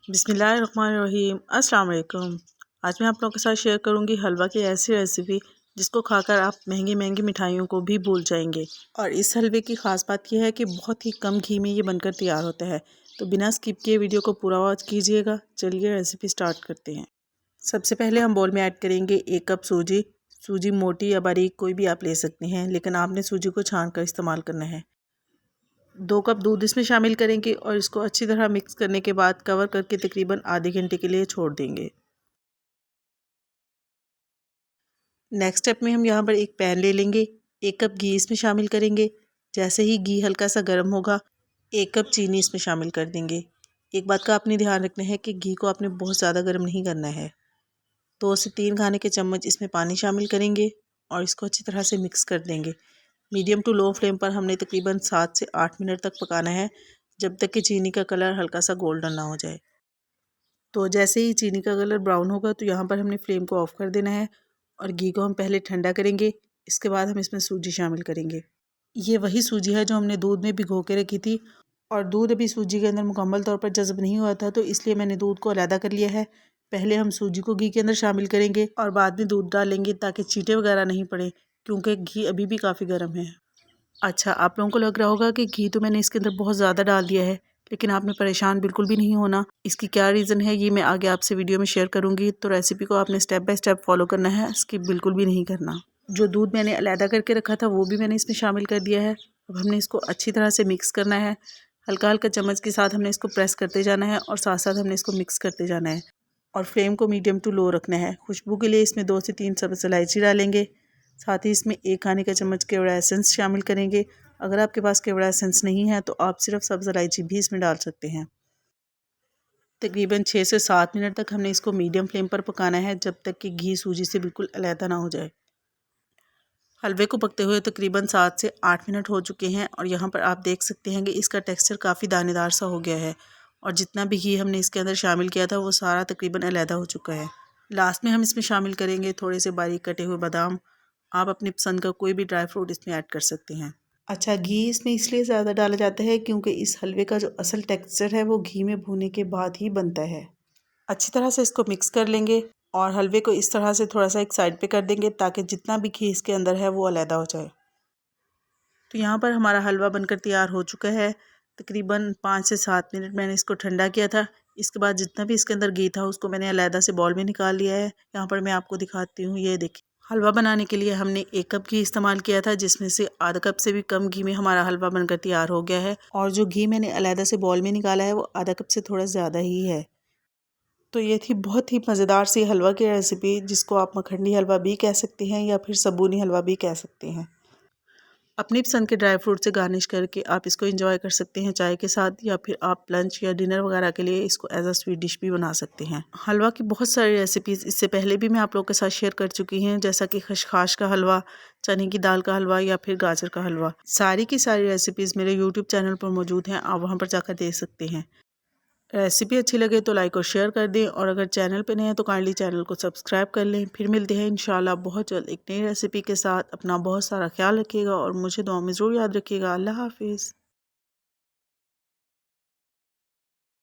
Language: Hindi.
बिस्मिल्लाहिर्रहमानिर्रहीम। अस्सलाम वालेकुम। आज मैं आप लोगों के साथ शेयर करूंगी हलवा की ऐसी रेसिपी जिसको खाकर आप महंगी महंगी मिठाइयों को भी भूल जाएंगे। और इस हलवे की ख़ास बात यह है कि बहुत ही कम घी में ये बनकर तैयार होता है। तो बिना स्किप किए वीडियो को पूरा वॉच कीजिएगा। चलिए रेसिपी स्टार्ट करते हैं। सबसे पहले हम बोल में ऐड करेंगे 1 कप सूजी। सूजी मोटी या बारीक कोई भी आप ले सकते हैं, लेकिन आपने सूजी को छान कर इस्तेमाल करना है। 2 कप दूध इसमें शामिल करेंगे और इसको अच्छी तरह मिक्स करने के बाद कवर करके तकरीबन आधे घंटे के लिए छोड़ देंगे। नेक्स्ट स्टेप में हम यहाँ पर एक पैन ले लेंगे, 1 कप घी इसमें शामिल करेंगे। जैसे ही घी हल्का सा गर्म होगा 1 कप चीनी इसमें शामिल कर देंगे। एक बात का आपने ध्यान रखना है कि घी को आपने बहुत ज़्यादा गर्म नहीं करना है। 2 से 3 खाने के चम्मच इसमें पानी शामिल करेंगे और इसको अच्छी तरह से मिक्स कर देंगे। मीडियम टू लो फ्लेम पर हमने तकरीबन 7 से 8 मिनट तक पकाना है, जब तक कि चीनी का कलर हल्का सा गोल्डन ना हो जाए। तो जैसे ही चीनी का कलर ब्राउन होगा तो यहाँ पर हमने फ्लेम को ऑफ कर देना है और घी को हम पहले ठंडा करेंगे। इसके बाद हम इसमें सूजी शामिल करेंगे। ये वही सूजी है जो हमने दूध में भिगो के रखी थी और दूध अभी सूजी के अंदर मुकम्मल तौर पर जज़ब नहीं हुआ था, तो इसलिए मैंने दूध को अलहदा कर लिया है। पहले हम सूजी को घी के अंदर शामिल करेंगे और बाद में दूध डालेंगे ताकि चींटे वगैरह नहीं पड़े, क्योंकि घी अभी भी काफ़ी गर्म है। अच्छा, आप लोगों को लग रहा होगा कि घी तो मैंने इसके अंदर बहुत ज़्यादा डाल दिया है, लेकिन आपने परेशान बिल्कुल भी नहीं होना। इसकी क्या रीज़न है ये मैं आगे आपसे वीडियो में शेयर करूँगी। तो रेसिपी को आपने स्टेप बाय स्टेप फॉलो करना है, स्किप बिल्कुल भी नहीं करना। जो दूध मैंने अलहदा करके रखा था वो भी मैंने इसमें शामिल कर दिया है। अब हमने इसको अच्छी तरह से मिक्स करना है। हल्का हल्का चम्मच के साथ हमने इसको प्रेस करते जाना है और साथ साथ हमने इसको मिक्स करते जाना है और फ्लेम को मीडियम टू लो रखना है। खुशबू के लिए इसमें 2 से 3 सब्ज़ इलायची डालेंगे। साथ ही इसमें 1 खाने का चम्मच केवड़ा एसेंस शामिल करेंगे। अगर आपके पास केवड़ा एसेंस नहीं है तो आप सिर्फ सब्ज़ इलायची भी इसमें डाल सकते हैं। तकरीबन 6 से 7 मिनट तक हमने इसको मीडियम फ्लेम पर पकाना है, जब तक कि घी सूजी से बिल्कुल अलहदा ना हो जाए। हलवे को पकते हुए तकरीबन 7 से 8 मिनट हो चुके हैं और यहाँ पर आप देख सकते हैं कि इसका टेक्सचर काफ़ी दानेदार सा हो गया है और जितना भी घी हमने इसके अंदर शामिल किया था वो सारा तकरीबन अलहदा हो चुका है। लास्ट में हम इसमें शामिल करेंगे थोड़े से बारीक कटे हुए बादाम। आप अपनी पसंद का कोई भी ड्राई फ्रूट इसमें ऐड कर सकते हैं। अच्छा, घी इसमें इसलिए ज़्यादा डाला जाता है क्योंकि इस हलवे का जो असल टेक्सचर है वो घी में भूनने के बाद ही बनता है। अच्छी तरह से इसको मिक्स कर लेंगे और हलवे को इस तरह से थोड़ा सा एक साइड पे कर देंगे ताकि जितना भी घी इसके अंदर है वो अलहदा हो जाए। तो यहाँ पर हमारा हलवा बनकर तैयार हो चुका है। तकरीबन 5 से 7 मिनट मैंने इसको ठंडा किया था। इसके बाद जितना भी इसके अंदर घी था उसको मैंने अलहदा से बॉल में निकाल लिया है। यहाँ पर मैं आपको दिखाती हूँ, ये देखिए। हलवा बनाने के लिए हमने 1 कप घी इस्तेमाल किया था, जिसमें से आधा कप से भी कम घी में हमारा हलवा बनकर तैयार हो गया है और जो घी मैंने अलहदा से बॉल में निकाला है वो आधा कप से थोड़ा ज़्यादा ही है। तो ये थी बहुत ही मज़ेदार सी हलवा की रेसिपी, जिसको आप मखनी हलवा भी कह सकते हैं या फिर सबूनी हलवा भी कह सकते हैं। अपनी पसंद के ड्राई फ्रूट से गार्निश करके आप इसको एंजॉय कर सकते हैं चाय के साथ, या फिर आप लंच या डिनर वगैरह के लिए इसको एज अ स्वीट डिश भी बना सकते हैं। हलवा की बहुत सारी रेसिपीज़ इससे पहले भी मैं आप लोगों के साथ शेयर कर चुकी हैं, जैसा कि खशखाश का हलवा, चने की दाल का हलवा या फिर गाजर का हलवा। सारी की सारी रेसिपीज़ मेरे यूट्यूब चैनल पर मौजूद हैं, आप वहाँ पर जाकर देख सकते हैं। रेसिपी अच्छी लगे तो लाइक और शेयर कर दें और अगर चैनल पे नए हैं तो काइंडली चैनल को सब्सक्राइब कर लें। फिर मिलते हैं इंशाल्लाह बहुत जल्द एक नई रेसिपी के साथ। अपना बहुत सारा ख्याल रखिएगा और मुझे दुआ में ज़रूर याद रखिएगा। अल्लाह हाफिज़।